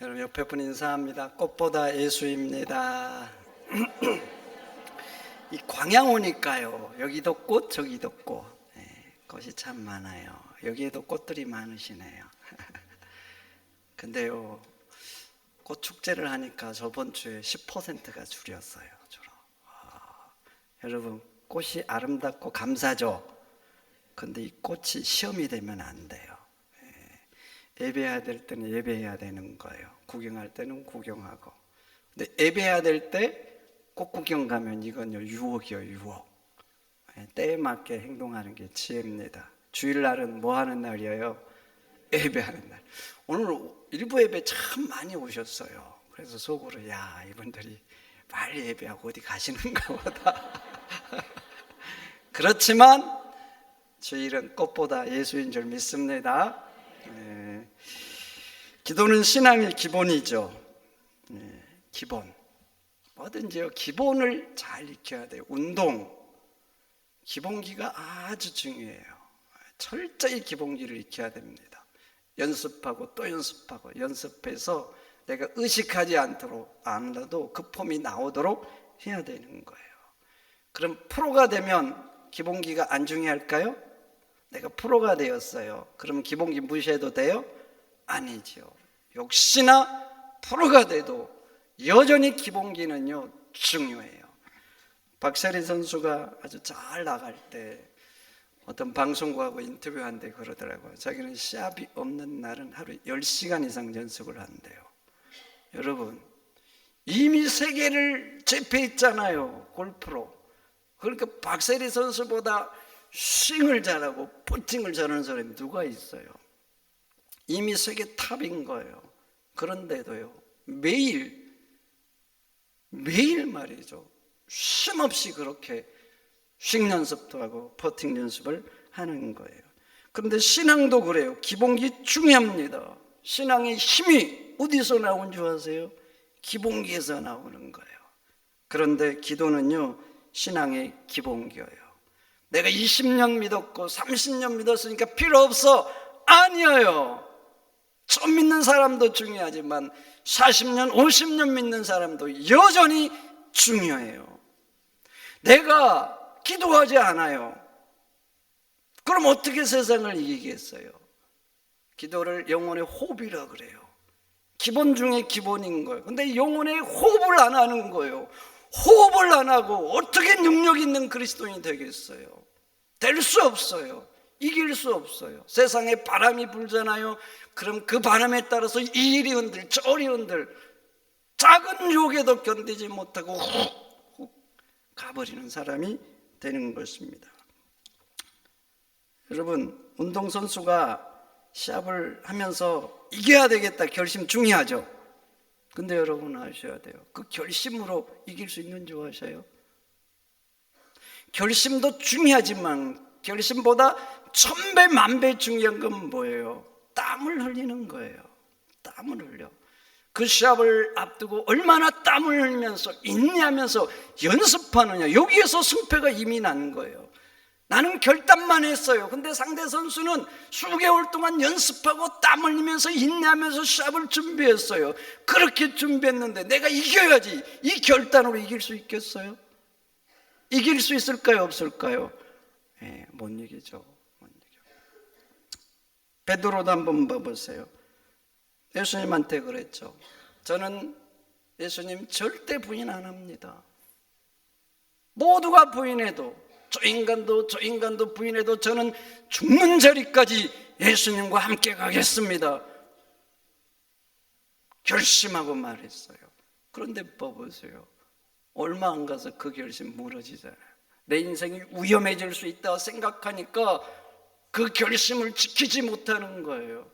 여러분 옆에 분 인사합니다. 꽃보다 예수입니다. 이 광양 오니까요, 여기도 꽃 저기도 꽃, 꽃이 참 많아요. 여기에도 꽃들이 많으시네요. 근데요, 꽃 축제를 하니까 저번 주에 10%가 줄였어요. 여러분, 꽃이 아름답고 감사죠. 근데 이 꽃이 시험이 되면 안 돼요. 예배해야 될 때는 예배해야 되는 거예요. 구경할 때는 구경하고. 근데 예배해야 될 때 꽃 구경 가면 이건요, 유혹이요, 유혹. 때에 맞게 행동하는 게 지혜입니다. 주일날은 뭐 하는 날이에요? 예배하는 날. 오늘 일부 예배 참 많이 오셨어요. 그래서 속으로 야, 이분들이 빨리 예배하고 어디 가시는가 보다. 그렇지만 주일은 꽃보다 예수인 줄 믿습니다. 기도는 신앙의 기본이죠. 기본. 뭐든지요, 기본을 잘 익혀야 돼요. 운동, 기본기가 아주 중요해요. 철저히 기본기를 익혀야 됩니다. 연습하고 또 연습하고 연습해서 내가 의식하지 않도록 않아도 그 폼이 나오도록 해야 되는 거예요. 그럼 프로가 되면 기본기가 안 중요할까요? 내가 프로가 되었어요. 그럼 기본기 무시해도 돼요? 아니죠. 역시나 프로가 돼도 여전히 기본기는요, 중요해요. 박세리 선수가 아주 잘 나갈 때 어떤 방송국하고 인터뷰한데 그러더라고요. 자기는 시합이 없는 날은 하루에 10시간 이상 연습을 한대요. 여러분, 이미 세계를 제패했잖아요, 골프로. 그러니까 박세리 선수보다 스윙을 잘하고 퍼팅을 잘하는 사람이 누가 있어요? 이미 세계 탑인 거예요. 그런데도요, 매일 말이죠, 쉼없이 그렇게 스윙 연습도 하고 퍼팅 연습을 하는 거예요. 그런데 신앙도 그래요. 기본기 중요합니다. 신앙의 힘이 어디서 나온 줄 아세요? 기본기에서 나오는 거예요. 그런데 기도는요, 신앙의 기본기예요. 내가 20년 믿었고 30년 믿었으니까 필요 없어. 아니에요. 처음 믿는 사람도 중요하지만 40년, 50년 믿는 사람도 여전히 중요해요. 내가 기도하지 않아요. 그럼 어떻게 세상을 이기겠어요? 기도를 영혼의 호흡이라 그래요. 기본 중에 기본인 거예요. 근데 영혼의 호흡을 안 하는 거예요. 호흡을 안 하고 어떻게 능력 있는 그리스도인이 되겠어요? 될 수 없어요. 이길 수 없어요. 세상에 바람이 불잖아요. 그럼 그 바람에 따라서 이리 흔들 저리 흔들, 작은 유혹에도 견디지 못하고 훅 가버리는 사람이 되는 것입니다. 여러분, 운동선수가 시합을 하면서 이겨야 되겠다 결심 중요하죠. 근데 여러분 아셔야 돼요. 그 결심으로 이길 수 있는 줄 아셔요? 결심도 중요하지만 결심보다 1000배 만배 중요한 건 뭐예요? 땀을 흘리는 거예요. 땀을 흘려. 그 시합을 앞두고 얼마나 땀을 흘리면서 인내하면서 연습하느냐, 여기에서 승패가 이미 난 거예요. 나는 결단만 했어요. 근데 상대 선수는 수개월 동안 연습하고 땀 흘리면서 인내하면서 시합을 준비했어요. 그렇게 준비했는데 내가 이겨야지, 이 결단으로 이길 수 있겠어요? 이길 수 있을까요, 없을까요? 못 이기죠. 못 이겨. 베드로도 한번 봐보세요. 예수님한테 그랬죠. 저는 예수님 절대 부인 안 합니다. 모두가 부인해도, 저 인간도 부인해도 저는 죽는 자리까지 예수님과 함께 가겠습니다. 결심하고 말했어요. 그런데 봐보세요. 얼마 안 가서 그 결심 무너지잖아요. 내 인생이 위험해질 수 있다고 생각하니까 그 결심을 지키지 못하는 거예요.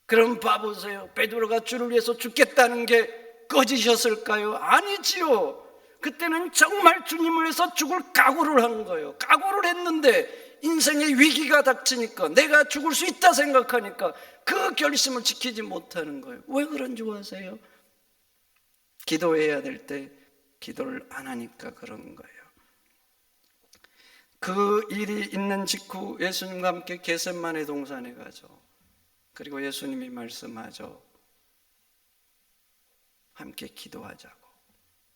그럼 봐보세요. 베드로가 주를 위해서 죽겠다는 게 거짓이었을까요? 아니지요. 그때는 정말 주님을 위해서 죽을 각오를 한 거예요. 각오를 했는데 인생의 위기가 닥치니까, 내가 죽을 수 있다 생각하니까 그 결심을 지키지 못하는 거예요. 왜 그런 줄 아세요? 기도해야 될 때 기도를 안 하니까 그런 거예요. 그 일이 있는 직후 예수님과 함께 겟세마네 동산에 가죠. 그리고 예수님이 말씀하죠. 함께 기도하자고.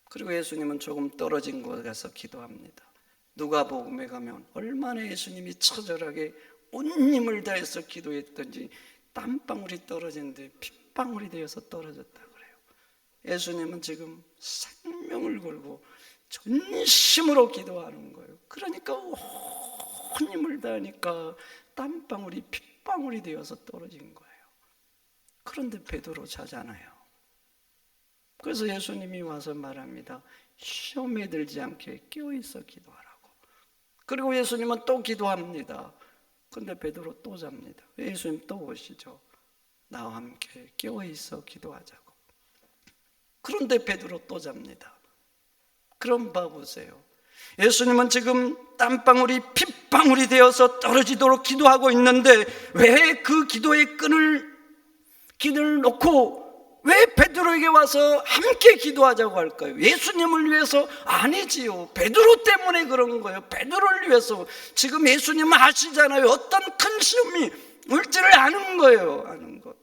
그리고 예수님은 조금 떨어진 곳에 가서 기도합니다. 누가복음에 가면 얼마나 예수님이 처절하게 온 힘을 다해서 기도했던지 땀방울이 떨어지는데 핏방울이 되어서 떨어졌다 그래요. 예수님은 지금 생명을 걸고 전심으로 기도하는 거예요. 그러니까 온 힘을 다하니까 땀방울이 핏방울이 되어서 떨어진 거예요. 그런데 베드로 자잖아요. 그래서 예수님이 와서 말합니다. 시험에 들지 않게 깨어있어 기도하라고. 그리고 예수님은 또 기도합니다. 근데 베드로 또 잡니다. 예수님 또 오시죠. 나와 함께 깨어있어 기도하자고. 그런데 베드로 또 잡니다. 그럼 봐보세요. 예수님은 지금 땀방울이 핏방울이 되어서 떨어지도록 기도하고 있는데 왜 그 기도의 끈을 놓고 왜 베드로에게 와서 함께 기도하자고 할까요? 예수님을 위해서? 아니지요. 베드로 때문에 그런 거예요. 베드로를 위해서. 지금 예수님은 아시잖아요. 어떤 큰 시험이 올지를 아는 거예요. 아는 것.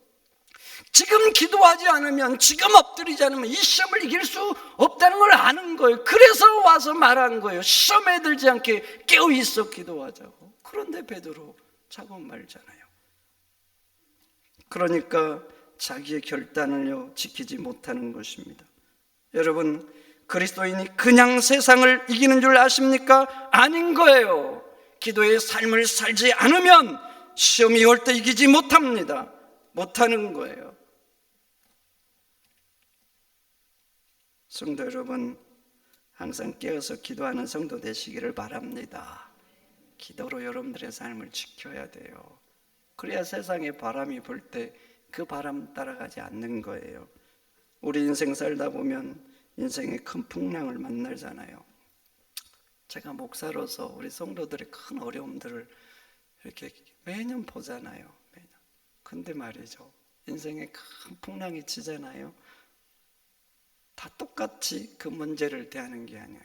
지금 기도하지 않으면, 지금 엎드리지 않으면 이 시험을 이길 수 없다는 걸 아는 거예요. 그래서 와서 말한 거예요. 시험에 들지 않게 깨어있어 기도하자고. 그런데 베드로 자고 말잖아요. 그러니까 자기의 결단을요 지키지 못하는 것입니다. 여러분, 그리스도인이 그냥 세상을 이기는 줄 아십니까? 아닌 거예요. 기도의 삶을 살지 않으면 시험이 올 때 이기지 못합니다. 못하는 거예요. 성도 여러분, 항상 깨어서 기도하는 성도 되시기를 바랍니다. 기도로 여러분들의 삶을 지켜야 돼요. 그래야 세상에 바람이 불 때 그 바람 따라가지 않는 거예요. 우리 인생 살다 보면 인생의 큰 풍랑을 만나잖아요. 제가 목사로서 우리 성도들의 큰 어려움들을 이렇게 매년 보잖아요. 매년. 근데 말이죠, 인생에 큰 풍랑이 치잖아요. 다 똑같이 그 문제를 대하는 게 아니에요.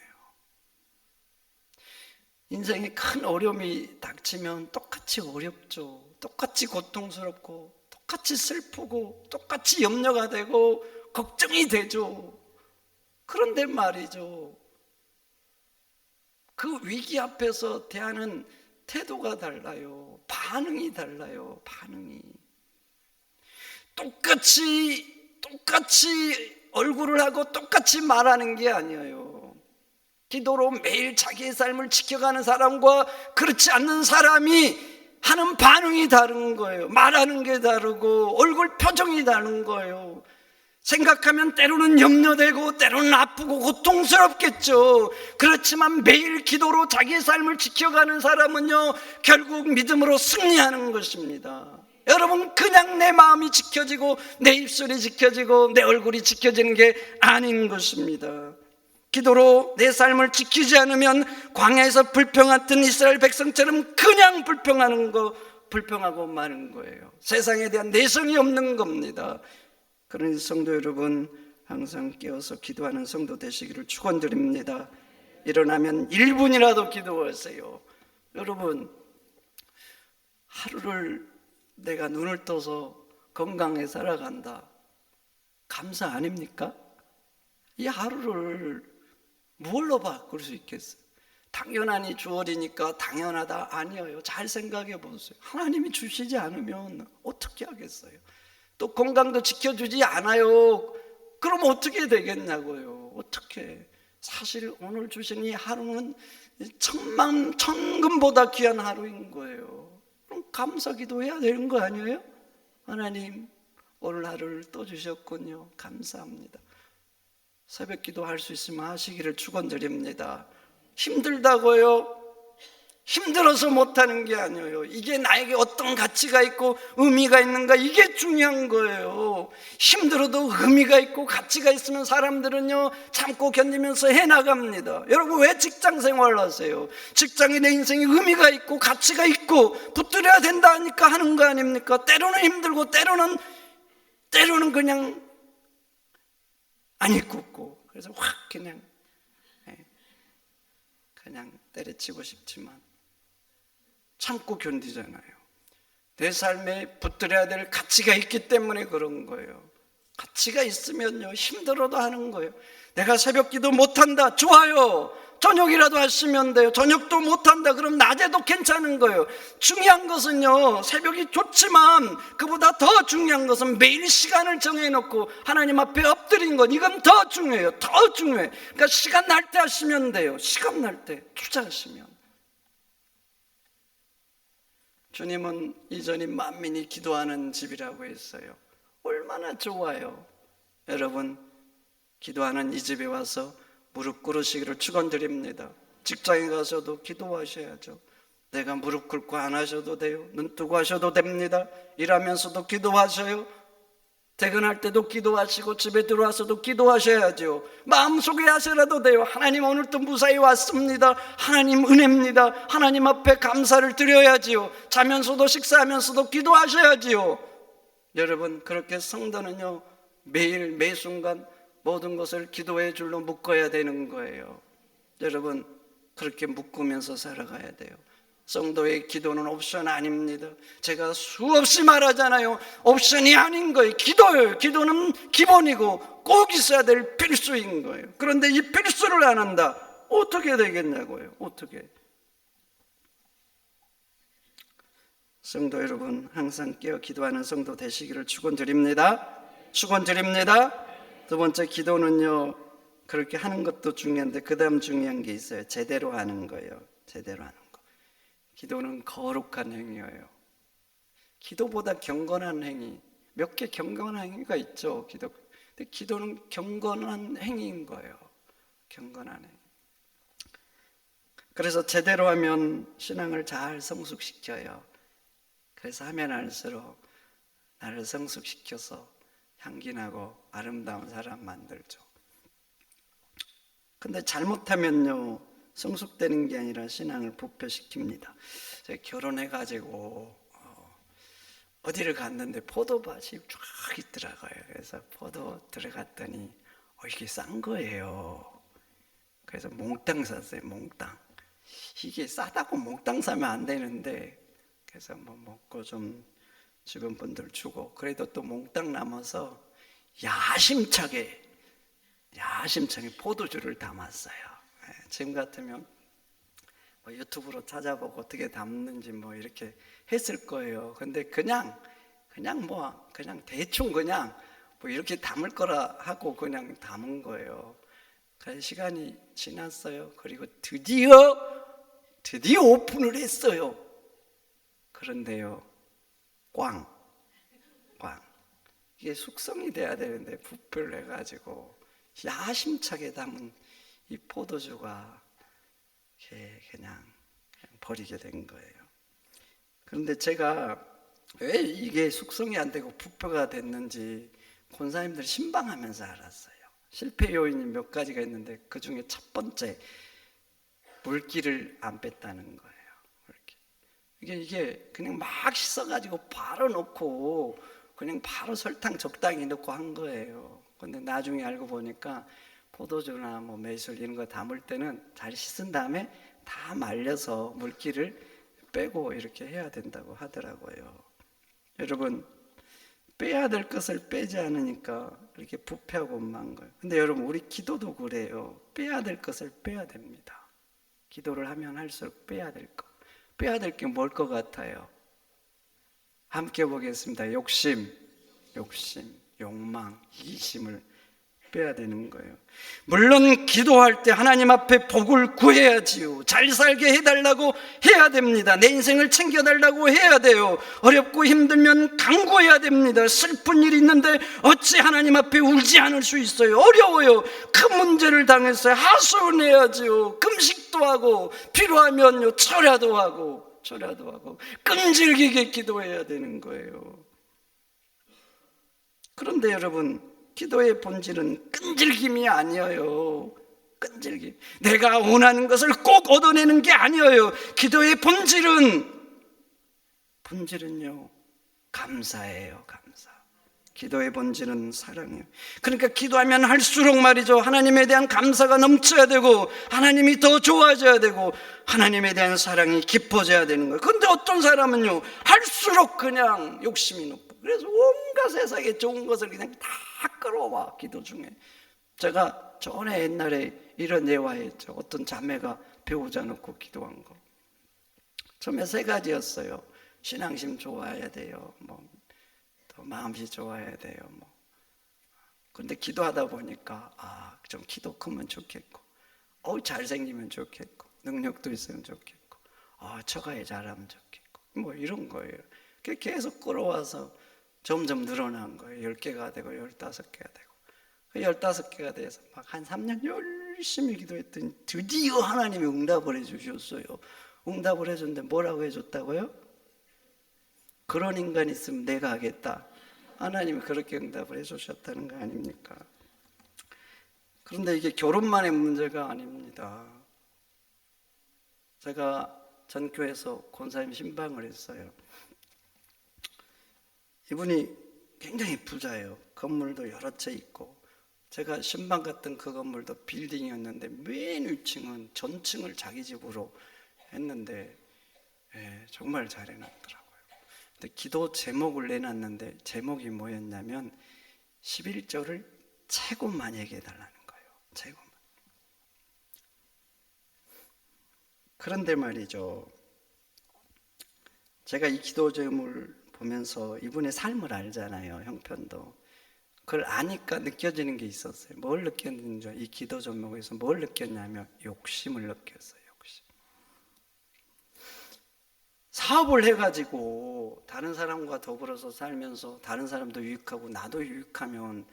인생에 큰 어려움이 닥치면 똑같이 어렵죠. 똑같이 고통스럽고 똑같이 슬프고 똑같이 염려가 되고 걱정이 되죠. 그런데 말이죠, 그 위기 앞에서 대하는 태도가 달라요. 반응이 달라요. 반응이. 똑같이 얼굴을 하고 똑같이 말하는 게 아니에요. 기도로 매일 자기의 삶을 지켜가는 사람과 그렇지 않는 사람이 하는 반응이 다른 거예요. 말하는 게 다르고 얼굴 표정이 다른 거예요. 생각하면 때로는 염려되고 때로는 아프고 고통스럽겠죠. 그렇지만 매일 기도로 자기의 삶을 지켜가는 사람은요 결국 믿음으로 승리하는 것입니다. 여러분, 그냥 내 마음이 지켜지고 내 입술이 지켜지고 내 얼굴이 지켜지는 게 아닌 것입니다. 기도로 내 삶을 지키지 않으면 광야에서 불평했던 이스라엘 백성처럼 그냥 불평하고 마는 거예요. 세상에 대한 내성이 없는 겁니다. 그러니 성도 여러분, 항상 깨어서 기도하는 성도 되시기를 축원드립니다. 일어나면 1분이라도 기도하세요. 여러분, 하루를 내가 눈을 떠서 건강에 살아간다, 감사 아닙니까? 이 하루를 뭘로 바꿀 수 있겠어요? 당연하니 주어지니까 당연하다, 아니에요. 잘 생각해 보세요. 하나님이 주시지 않으면 어떻게 하겠어요? 또 건강도 지켜주지 않아요. 그럼 어떻게 되겠냐고요. 어떻게. 사실 오늘 주신 이 하루는 천금보다 귀한 하루인 거예요. 그럼 감사기도 해야 되는 거 아니에요? 하나님, 오늘 하루를 또 주셨군요. 감사합니다. 새벽기도 할 수 있으면 하시기를 축원드립니다. 힘들다고요? 힘들어서 못하는 게 아니에요. 이게 나에게 어떤 가치가 있고 의미가 있는가, 이게 중요한 거예요. 힘들어도 의미가 있고 가치가 있으면 사람들은요 참고 견디면서 해나갑니다. 여러분, 왜 직장 생활을 하세요? 직장이 내 인생에 의미가 있고 가치가 있고 붙들어야 된다 하니까 하는 거 아닙니까? 때로는 힘들고 때로는 그냥 안 입고, 그래서 확 그냥 때려치고 싶지만 참고 견디잖아요. 내 삶에 붙들어야 될 가치가 있기 때문에 그런 거예요. 가치가 있으면요 힘들어도 하는 거예요. 내가 새벽 기도 못한다, 좋아요. 저녁이라도 하시면 돼요. 저녁도 못한다, 그럼 낮에도 괜찮은 거예요. 중요한 것은요, 새벽이 좋지만 그보다 더 중요한 것은 매일 시간을 정해놓고 하나님 앞에 엎드린 것, 이건 더 중요해요. 더 중요해. 그러니까 시간 날 때 하시면 돼요. 시간 날 때 투자하시면. 주님은 이전이 만민이 기도하는 집이라고 했어요. 얼마나 좋아요. 여러분, 기도하는 이 집에 와서 무릎 꿇으시기를 축원드립니다. 직장에 가서도 기도하셔야죠. 내가 무릎 꿇고 안 하셔도 돼요. 눈 뜨고 하셔도 됩니다. 일하면서도 기도하셔요. 퇴근할 때도 기도하시고 집에 들어와서도 기도하셔야죠. 마음속에 하셔라도 돼요. 하나님, 오늘도 무사히 왔습니다. 하나님 은혜입니다. 하나님 앞에 감사를 드려야지요. 자면서도 식사하면서도 기도하셔야지요. 여러분, 그렇게 성도는요 매일 매 순간 모든 것을 기도의 줄로 묶어야 되는 거예요. 여러분, 그렇게 묶으면서 살아가야 돼요. 성도의 기도는 옵션 아닙니다. 제가 수없이 말하잖아요. 옵션이 아닌 거예요. 기도예요. 기도는 기본이고 꼭 있어야 될 필수인 거예요. 그런데 이 필수를 안 한다, 어떻게 되겠냐고요. 어떻게. 성도 여러분, 항상 깨어 기도하는 성도 되시기를 축원드립니다. 축원드립니다. 두 번째, 기도는요 그렇게 하는 것도 중요한데 그 다음 중요한 게 있어요. 제대로 하는 거예요. 제대로 하는 거. 기도는 거룩한 행위예요. 기도보다 경건한 행위, 몇 개 경건한 행위가 있죠. 근데 기도는 경건한 행위인 거예요. 경건한 행위. 그래서 제대로 하면 신앙을 잘 성숙시켜요. 그래서 하면 할수록 나를 성숙시켜서 향기나고 아름다운 사람 만들죠. 근데 잘못하면요 성숙되는 게 아니라 신앙을 부패시킵니다. 제가 결혼해가지고 어디를 갔는데 포도밭이 쫙 있더라고요. 그래서 포도 들어갔더니 이게 싼 거예요. 그래서 몽땅 샀어요. 몽땅. 이게 싸다고 몽땅 사면 안 되는데, 그래서 뭐 먹고 좀 주변 분들 주고, 그래도 또 몽땅 남아서 야심차게 포도주를 담았어요. 지금 같으면 뭐 유튜브로 찾아보고 어떻게 담는지 뭐 이렇게 했을 거예요. 근데 그냥 대충 그냥 뭐 이렇게 담을 거라 하고 그냥 담은 거예요. 그래서 시간이 지났어요. 그리고 드디어 오픈을 했어요. 그런데요, 꽝. 이게 숙성이 돼야 되는데 부패를 해가지고 야심차게 담은 이 포도주가 그냥 버리게 된 거예요. 그런데 제가 왜 이게 숙성이 안 되고 부패가 됐는지 권사님들 신방하면서 알았어요. 실패 요인이 몇 가지가 있는데 그 중에 첫 번째, 물기를 안 뺐다는 거예요. 이게 그냥 막 씻어가지고 바로 넣고 그냥 바로 설탕 적당히 넣고 한 거예요. 근데 나중에 알고 보니까 포도주나 뭐 매술 이런 거 담을 때는 잘 씻은 다음에 다 말려서 물기를 빼고 이렇게 해야 된다고 하더라고요. 여러분, 빼야 될 것을 빼지 않으니까 이렇게 부패하고 만 거예요. 근데 여러분, 우리 기도도 그래요. 빼야 될 것을 빼야 됩니다. 기도를 하면 할수록 빼야 될 것. 빼야 될 게 뭘 것 같아요? 함께 보겠습니다. 욕심, 욕망, 이기심을 빼야 되는 거예요. 물론 기도할 때 하나님 앞에 복을 구해야지요. 잘 살게 해달라고 해야 됩니다. 내 인생을 챙겨달라고 해야 돼요. 어렵고 힘들면 간구해야 됩니다. 슬픈 일이 있는데 어찌 하나님 앞에 울지 않을 수 있어요? 어려워요. 큰 문제를 당했어요. 하소연해야지요. 금식도 하고 필요하면요 철야도 하고 끈질기게 기도해야 되는 거예요. 그런데 여러분, 기도의 본질은 끈질김이 아니에요. 끈질김. 내가 원하는 것을 꼭 얻어내는 게 아니에요. 기도의 본질은요 감사예요. 감사. 기도의 본질은 사랑이에요. 그러니까 기도하면 할수록 말이죠, 하나님에 대한 감사가 넘쳐야 되고 하나님이 더 좋아져야 되고 하나님에 대한 사랑이 깊어져야 되는 거예요. 그런데 어떤 사람은요 할수록 그냥 욕심이 높고, 그래서 온갖 온갖 세상에 좋은 것을 그냥 다 끌어와, 기도 중에. 제가 전에 옛날에 이런 예화했죠. 어떤 자매가 배우자 놓고 기도한 거. 처음에 세 가지였어요. 신앙심 좋아야 돼요. 또 마음씨 좋아야 돼요. 근데 기도하다 보니까 좀 키도 크면 좋겠고, 잘생기면 좋겠고, 능력도 있으면 좋겠고, 처가에 잘하면 좋겠고, 이런 거예요. 계속 끌어와서 점점 늘어난 거예요. 10개가 되고 15개가 되고. 그 15개가 돼서 막 한 3년 열심히 기도했더니 드디어 하나님이 응답을 해주셨어요. 응답을 해줬는데 뭐라고 해줬다고요? 그런 인간 있으면 내가 하겠다. 하나님이 그렇게 응답을 해주셨다는 거 아닙니까? 그런데 이게 결혼만의 문제가 아닙니다. 제가 전교에서 권사님 신방을 했어요. 이분이 굉장히 부자예요. 건물도 여러 채 있고, 제가 신방 갔던 그 건물도 빌딩이었는데 맨 위층은 전층을 자기 집으로 했는데 정말 잘 해놨더라고요. 근데 기도 제목을 내놨는데 제목이 뭐였냐면 11조를 최고 많이 얘기해 달라는 거예요. 최고만. 그런데 말이죠, 제가 이 기도 제목을 보면서 이분의 삶을 알잖아요. 형편도. 그걸 아니까 느껴지는 게 있었어요. 뭘 느꼈는지, 이 기도 제목에서 뭘 느꼈냐면 욕심을 느꼈어요. 욕심. 사업을 해가지고 다른 사람과 더불어서 살면서 다른 사람도 유익하고 나도 유익하면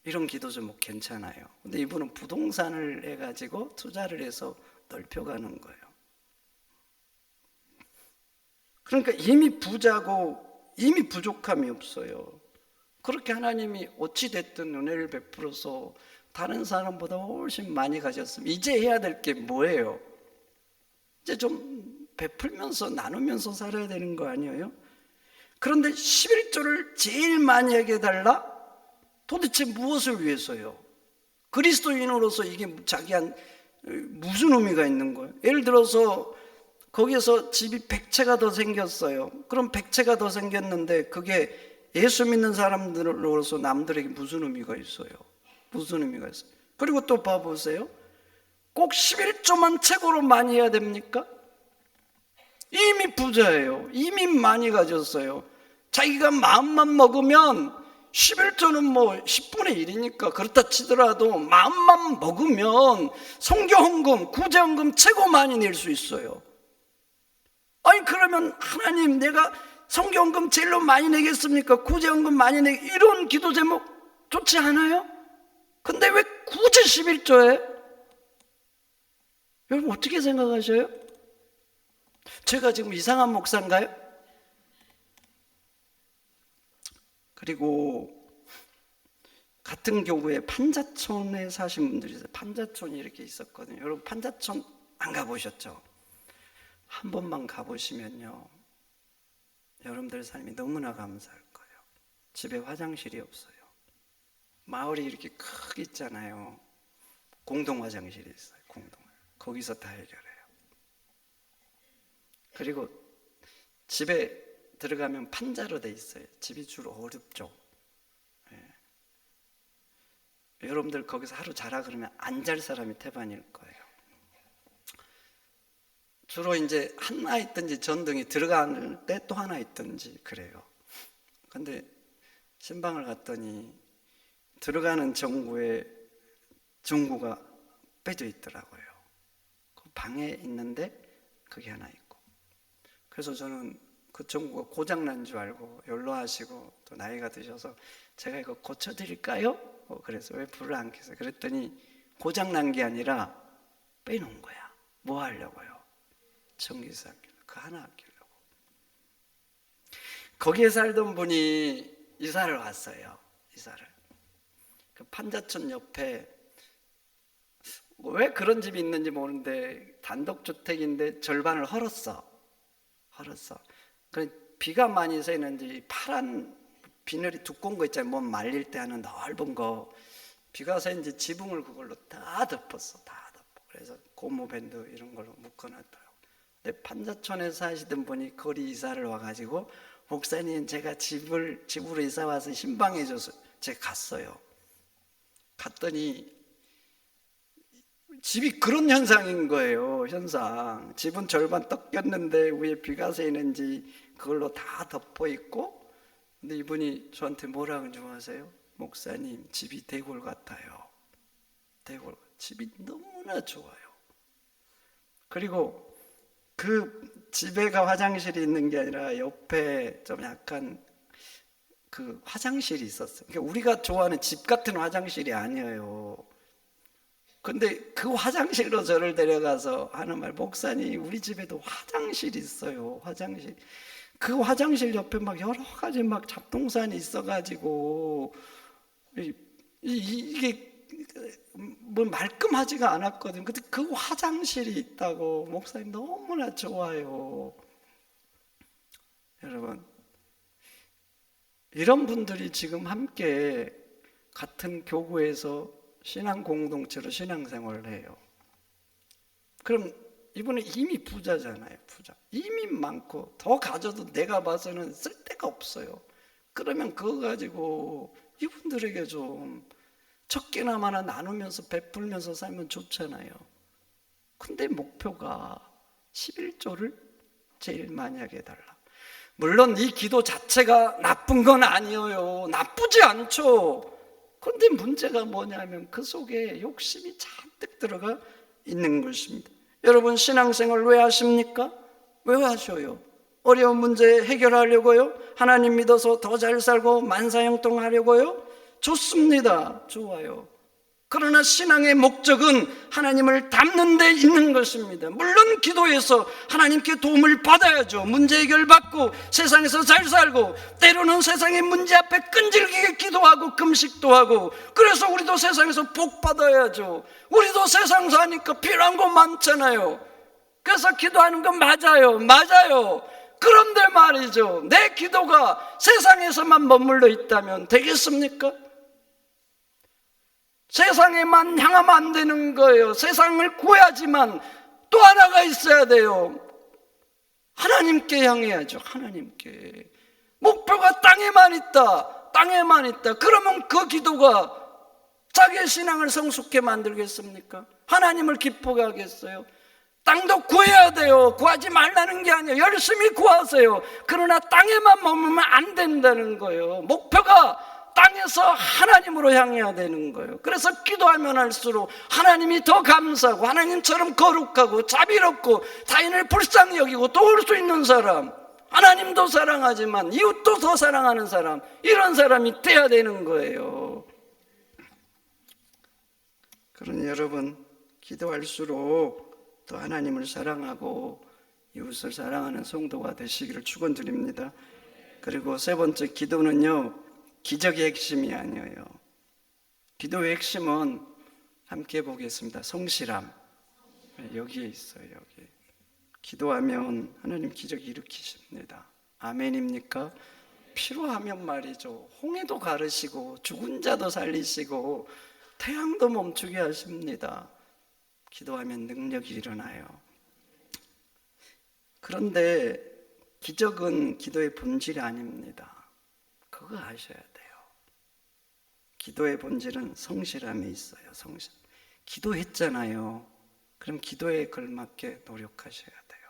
이런 기도 제목 괜찮아요. 근데 이분은 부동산을 해가지고 투자를 해서 넓혀가는 거예요. 그러니까 이미 부자고 이미 부족함이 없어요. 그렇게 하나님이 어찌됐든 은혜를 베풀어서 다른 사람보다 훨씬 많이 가졌으면 이제 해야 될 게 뭐예요? 이제 좀 베풀면서 나누면서 살아야 되는 거 아니에요? 그런데 11조를 제일 많이 얘기해 달라? 도대체 무엇을 위해서요? 그리스도인으로서 이게 자기한 무슨 의미가 있는 거예요? 예를 들어서 거기에서 집이 100채가 더 생겼어요. 그럼 100채가 더 생겼는데 그게 예수 믿는 사람들로서 남들에게 무슨 의미가 있어요? 무슨 의미가 있어요? 그리고 또 봐보세요. 꼭 11조만 최고로 많이 해야 됩니까? 이미 부자예요. 이미 많이 가졌어요. 자기가 마음만 먹으면 11조는 10분의 1이니까 그렇다 치더라도 마음만 먹으면 성교헌금, 구제헌금 최고 많이 낼 수 있어요. 아니 그러면 하나님 내가 성경금 제일로 많이 내겠습니까? 구제헌금 많이 이런 기도 제목 좋지 않아요? 근데 왜 굳이 11조에? 여러분 어떻게 생각하셔요? 제가 지금 이상한 목사인가요? 그리고 같은 교구에 판자촌에 사신 분들이 있어요. 판자촌이 이렇게 있었거든요. 여러분 판자촌 안 가보셨죠? 한 번만 가보시면요, 여러분들 삶이 너무나 감사할 거예요. 집에 화장실이 없어요. 마을이 이렇게 크게 있잖아요. 공동 화장실이 있어요. 공동. 거기서 다 해결해요. 그리고 집에 들어가면 판자로 돼 있어요. 집이 주로 어렵죠. 여러분들 거기서 하루 자라 그러면 안 잘 사람이 태반일 거예요. 주로 이제 하나 있든지 전등이 들어갈 때 또 하나 있든지 그래요. 근데 신방을 갔더니 들어가는 전구에 전구가 빼져 있더라고요. 그 방에 있는데 그게 하나 있고. 그래서 저는 그 전구가 고장난 줄 알고 연로하시고 또 나이가 드셔서 제가 이거 고쳐드릴까요? 그래서 왜 불을 안 켜세요? 그랬더니 고장난 게 아니라 빼놓은 거야. 뭐 하려고요? 전기세 아끼려고. 그 하나 아끼려고. 거기에 살던 분이 이사를 왔어요. 이사를. 그 판자촌 옆에 왜 그런 집이 있는지 모르는데 단독주택인데 절반을 헐었어. 비가 많이 새는지 파란 비늘이 두꺼운 거 있잖아요. 몸 말릴 때 하는 넓은 거. 비가 새는지 지붕을 그걸로 다 덮었어. 다 덮어. 그래서 고무밴드 이런 걸로 묶어놨더라고. 근데 판자촌에 사시던 분이 거리 이사를 와가지고 목사님, 제가 집으로 이사 와서 신방해 줘서 제가 갔어요. 갔더니 집이 그런 현상인 거예요. 현상. 집은 절반 닦였는데 위에 비가 새는지 그걸로 다 덮어 있고, 근데 이분이 저한테 뭐라고 좀 아세요? 목사님, 집이 대골 같아요. 대골. 집이 너무나 좋아요. 그리고 그 집에가 화장실이 있는 게 아니라 옆에 좀 약간 그 화장실이 있었어요. 그러니까 우리가 좋아하는 집 같은 화장실이 아니에요. 근데 그 화장실로 저를 데려가서 하는 말, 목사님, 우리 집에도 화장실이 있어요. 화장실. 그 화장실 옆에 막 여러 가지 막 잡동산이 있어가지고 이게 뭐 말끔하지가 않았거든요. 근데 그 화장실이 있다고. 목사님, 너무나 좋아요. 여러분, 이런 분들이 지금 함께 같은 교구에서 신앙 공동체로 신앙생활을 해요. 그럼 이분은 이미 부자잖아요. 부자. 이미 많고 더 가져도 내가 봐서는 쓸 데가 없어요. 그러면 그거 가지고 이분들에게 좀 적게나마나 나누면서 베풀면서 살면 좋잖아요. 근데 목표가 11조를 제일 많이 하게 해달라. 물론 이 기도 자체가 나쁜 건 아니에요. 나쁘지 않죠. 그런데 문제가 뭐냐면 그 속에 욕심이 잔뜩 들어가 있는 것입니다. 여러분, 신앙생활 왜 하십니까? 왜 하셔요? 어려운 문제 해결하려고요? 하나님 믿어서 더 잘 살고 만사형통하려고요? 좋습니다. 좋아요. 그러나 신앙의 목적은 하나님을 닮는 데 있는 것입니다. 물론 기도해서 하나님께 도움을 받아야죠. 문제 해결받고 세상에서 잘 살고, 때로는 세상의 문제 앞에 끈질기게 기도하고 금식도 하고, 그래서 우리도 세상에서 복 받아야죠. 우리도 세상 사니까 필요한 거 많잖아요. 그래서 기도하는 건 맞아요. 그런데 말이죠, 내 기도가 세상에서만 머물러 있다면 되겠습니까? 세상에만 향하면 안 되는 거예요. 세상을 구해야지만 또 하나가 있어야 돼요. 하나님께 향해야죠. 하나님께. 목표가 땅에만 있다. 그러면 그 기도가 자기의 신앙을 성숙해 만들겠습니까? 하나님을 기쁘게 하겠어요? 땅도 구해야 돼요. 구하지 말라는 게 아니에요. 열심히 구하세요. 그러나 땅에만 머물면 안 된다는 거예요. 목표가 땅에서 하나님으로 향해야 되는 거예요. 그래서 기도하면 할수록 하나님이 더 감사하고, 하나님처럼 거룩하고 자비롭고 타인을 불쌍히 여기고 도울 수 있는 사람, 하나님도 사랑하지만 이웃도 더 사랑하는 사람, 이런 사람이 돼야 되는 거예요. 그러니 여러분, 기도할수록 또 하나님을 사랑하고 이웃을 사랑하는 성도가 되시기를 축원드립니다. 그리고 세 번째, 기도는요, 기적의 핵심이 아니에요. 기도의 핵심은 함께 보겠습니다. 성실함. 여기에 있어요. 여기. 기도하면 하나님 기적 일으키십니다. 아멘입니까? 필요하면 말이죠, 홍해도 가르시고 죽은 자도 살리시고 태양도 멈추게 하십니다. 기도하면 능력이 일어나요. 그런데 기적은 기도의 본질이 아닙니다. 그거 아셔야 돼요. 기도의 본질은 성실함에 있어요. 성실. 기도했잖아요. 그럼 기도에 걸맞게 노력하셔야 돼요.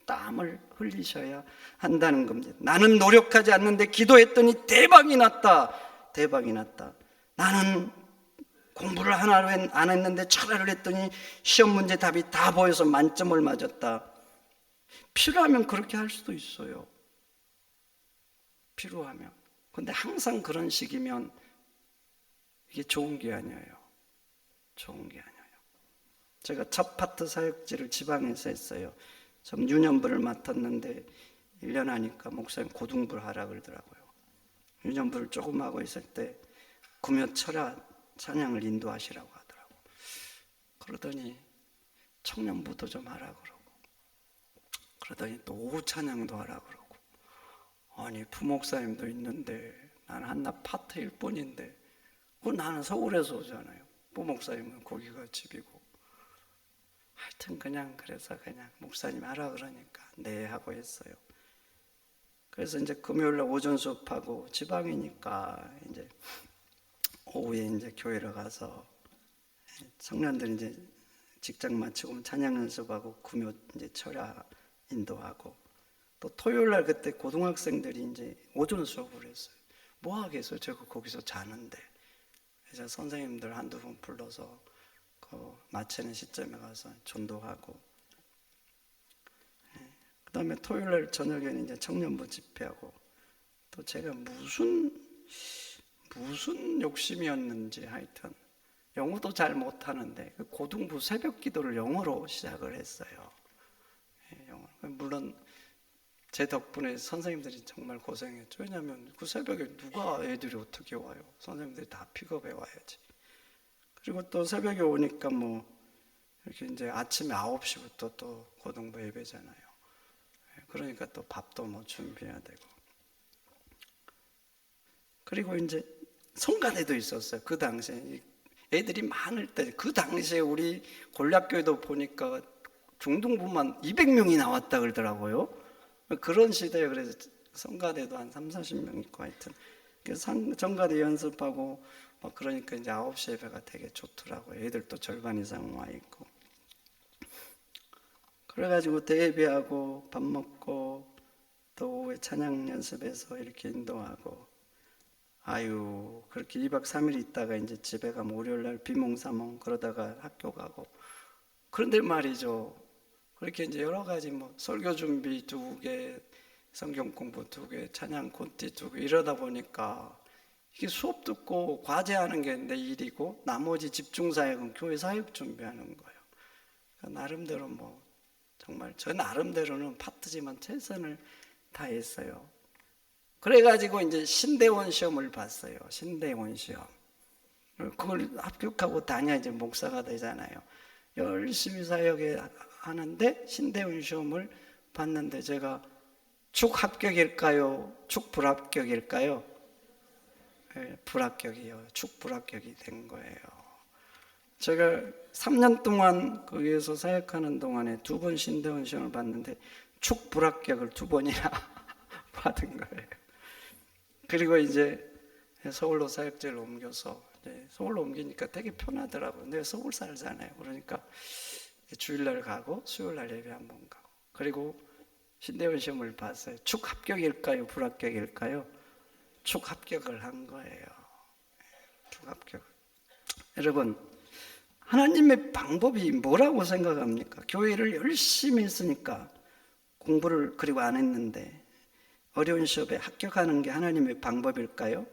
땀을 흘리셔야 한다는 겁니다. 나는 노력하지 않는데 기도했더니 대박이 났다. 나는 공부를 하나로 안 했는데 철학을 했더니 시험 문제 답이 다 보여서 만점을 맞았다. 필요하면 그렇게 할 수도 있어요. 필요하면. 근데 항상 그런 식이면 이게 좋은 게 아니에요. 제가 첫 파트 사역지를 지방에서 했어요. 전 유년부를 맡았는데 1년 하니까 목사님 고등부를 하라 그러더라고요. 유년부를 조금 하고 있을 때 구며 철야 찬양을 인도하시라고 하더라고요. 그러더니 청년부도 좀 하라 그러더니 또 오후 찬양도 하라 그러고. 아니, 부목사님도 있는데 나는 한낱 파트일 뿐인데, 나는 서울에서 오잖아요. 부목사님은 거기가 집이고. 하여튼 그래서 목사님 하라 그러니까 네 하고 했어요. 그래서 이제 금요일 날 오전 수업하고 지방이니까 이제 오후에 이제 교회를 가서 청년들이 이제 직장 마치고 찬양 연습하고 금요 이제 철야 인도하고, 또 토요일 날 그때 고등학생들이 이제 오전 수업을 했어요. 뭐 하겠어요? 제가 거기서 자는데. 그래서 선생님들 한두 분 불러서 그 마치는 시점에 가서 전도하고, 그 다음에 토요일 날 저녁에는 이제 청년부 집회하고, 또 제가 무슨 욕심이었는지 하여튼 영어도 잘 못하는데 고등부 새벽 기도를 영어로 시작을 했어요. 영어. 물론 제 덕분에 선생님들이 정말 고생했죠. 왜냐하면 그 새벽에 누가 애들이 어떻게 와요? 선생님들이 다 픽업해 와야지. 그리고 또 새벽에 오니까 뭐 이렇게 이제 아침에 9시부터 또 고등부 예배잖아요. 그러니까 또 밥도 뭐 준비해야 되고. 그리고 이제 성가대도 있었어요. 그 당시에 애들이 많을 때, 그 당시에 우리 권략교회도 보니까 중등부만 200명이 나왔다 그러더라고요. 그런 시대에. 그래서 성가대도 한 30-40명 있고 하여튼 성가대 연습하고 뭐 그러니까 이제 9시 예배가 되게 좋더라고요. 애들도 절반 이상 와 있고. 그래가지고 대예배하고 밥 먹고 또 오후에 찬양 연습해서 이렇게 인도하고, 아유 그렇게 2박 3일 있다가 이제 집에 가면 월요일날 비몽사몽 그러다가 학교 가고. 그런데 말이죠, 그렇게 이제 여러 가지 뭐 설교 준비 2개, 성경 공부 2개, 찬양 콘티 2개 이러다 보니까 이게 수업 듣고 과제하는 게 내 일이고 나머지 집중 사역은 교회 사역 준비하는 거예요. 그러니까 나름대로 뭐 정말 저 나름대로는 파트지만 최선을 다했어요. 그래가지고 이제 신대원 시험을 봤어요. 신대원 시험. 그걸 합격하고 다녀야 이제 목사가 되잖아요. 열심히 사역에 하는데 신대원 시험을 봤는데 제가 축 합격일까요? 축 불합격일까요? 네, 불합격이요. 축 불합격이 된 거예요. 제가 3년 동안 거기에서 사역하는 동안에 2번 신대원 시험을 봤는데 축 불합격을 2번이나 받은 거예요. 그리고 이제 서울로 사역지를 옮겨서 서울로 옮기니까 되게 편하더라고요. 내가 서울 살잖아요. 그러니까 주일날 가고 수요일날 예배 한번 가고. 그리고 신대원 시험을 봤어요. 축 합격일까요? 불합격일까요? 축 합격을 한 거예요. 축 합격. 여러분, 하나님의 방법이 뭐라고 생각합니까? 교회를 열심히 했으니까 공부를 그리고 안 했는데 어려운 시험에 합격하는 게 하나님의 방법일까요?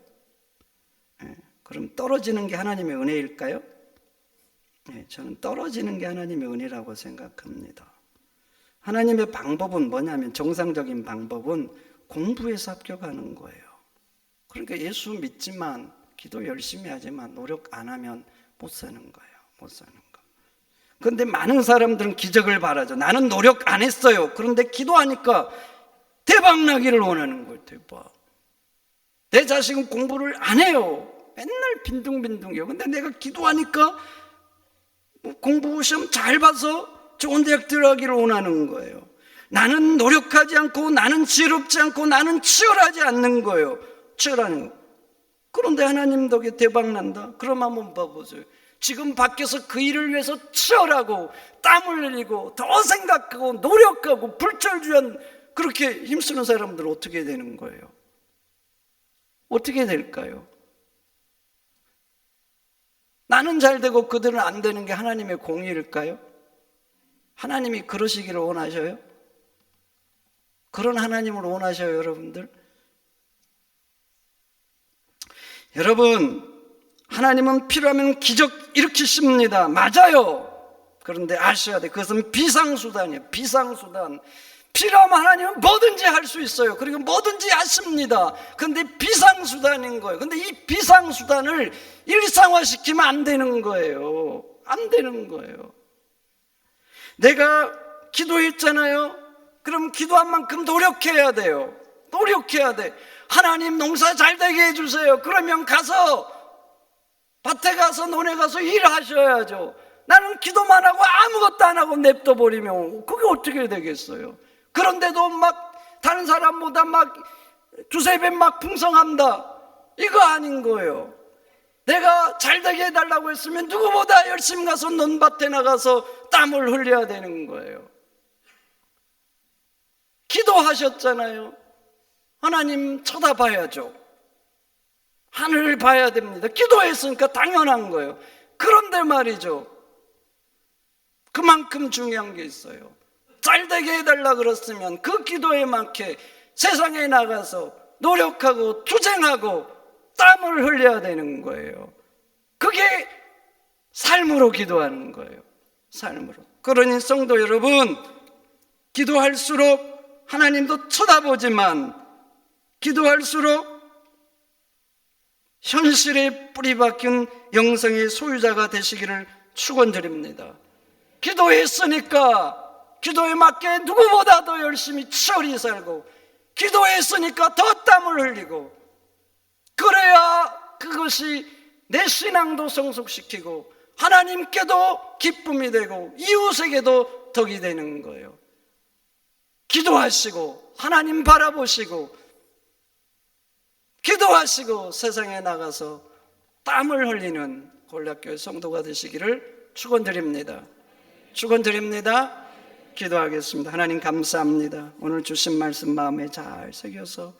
그럼 떨어지는 게 하나님의 은혜일까요? 저는 떨어지는 게 하나님의 은혜라고 생각합니다. 하나님의 방법은 뭐냐면, 정상적인 방법은 공부해서 합격하는 거예요. 그러니까 예수 믿지만 기도 열심히 하지만 노력 안 하면 못 사는 거예요. 못 사는 거. 그런데 많은 사람들은 기적을 바라죠. 나는 노력 안 했어요. 그런데 기도하니까 대박 나기를 원하는 거예요. 대박. 내 자식은 공부를 안 해요. 맨날 빈둥빈둥해요. 근데 내가 기도하니까 공부 시험 잘 봐서 좋은 대학 들어가기를 원하는 거예요. 나는 노력하지 않고, 나는 지혜롭지 않고, 나는 치열하지 않는 거예요. 치열하는 거. 그런데 하나님 덕에 대박 난다? 그럼 한번 봐보세요. 지금 밖에서 그 일을 위해서 치열하고 땀을 흘리고 더 생각하고 노력하고 불철주한 그렇게 힘쓰는 사람들 어떻게 되는 거예요? 어떻게 될까요? 나는 잘 되고 그들은 안 되는 게 하나님의 공의일까요? 하나님이 그러시기를 원하셔요? 그런 하나님을 원하셔요, 여러분들? 여러분, 하나님은 필요하면 기적 일으키십니다. 맞아요. 그런데 아셔야 돼. 그것은 비상수단이에요. 비상수단. 필요하면 하나님은 뭐든지 할 수 있어요. 그리고 뭐든지 하십니다. 그런데 비상수단인 거예요. 그런데 이 비상수단을 일상화시키면 안 되는 거예요. 안 되는 거예요. 내가 기도했잖아요. 그럼 기도한 만큼 노력해야 돼요. 노력해야 돼. 하나님 농사 잘 되게 해주세요. 그러면 가서 밭에 가서 논에 가서 일하셔야죠. 나는 기도만 하고 아무것도 안 하고 냅둬 버리면 그게 어떻게 되겠어요? 그런데도 막 다른 사람보다 막 두세 배 막 풍성한다, 이거 아닌 거예요. 내가 잘되게 해달라고 했으면 누구보다 열심히 가서 논밭에 나가서 땀을 흘려야 되는 거예요. 기도하셨잖아요. 하나님 쳐다봐야죠. 하늘을 봐야 됩니다. 기도했으니까 당연한 거예요. 그런데 말이죠, 그만큼 중요한 게 있어요. 잘되게 해달라 그랬으면 그 기도에 맞게 세상에 나가서 노력하고 투쟁하고 땀을 흘려야 되는 거예요. 그게 삶으로 기도하는 거예요. 삶으로. 그러니 성도 여러분, 기도할수록 하나님도 쳐다보지만 기도할수록 현실에 뿌리 박힌 영성의 소유자가 되시기를 축원드립니다. 기도했으니까 기도에 맞게 누구보다 더 열심히 치열히 살고, 기도했으니까 더 땀을 흘리고, 그래야 그것이 내 신앙도 성숙시키고 하나님께도 기쁨이 되고 이웃에게도 덕이 되는 거예요. 기도하시고 하나님 바라보시고 기도하시고 세상에 나가서 땀을 흘리는 골략교회 성도가 되시기를 축원드립니다. 축원드립니다. 기도하겠습니다. 하나님 감사합니다. 오늘 주신 말씀 마음에 잘 새겨서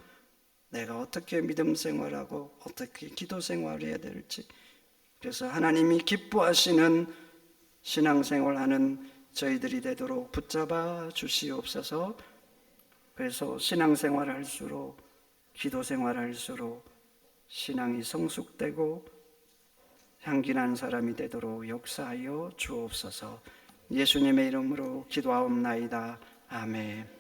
내가 어떻게 믿음 생활하고 어떻게 기도 생활을 해야 될지, 그래서 하나님이 기뻐하시는 신앙생활하는 저희들이 되도록 붙잡아 주시옵소서. 그래서 신앙생활을 할수록, 기도생활을 할수록 신앙이 성숙되고 향기난 사람이 되도록 역사하여 주옵소서. 예수님의 이름으로 기도하옵나이다. 아멘.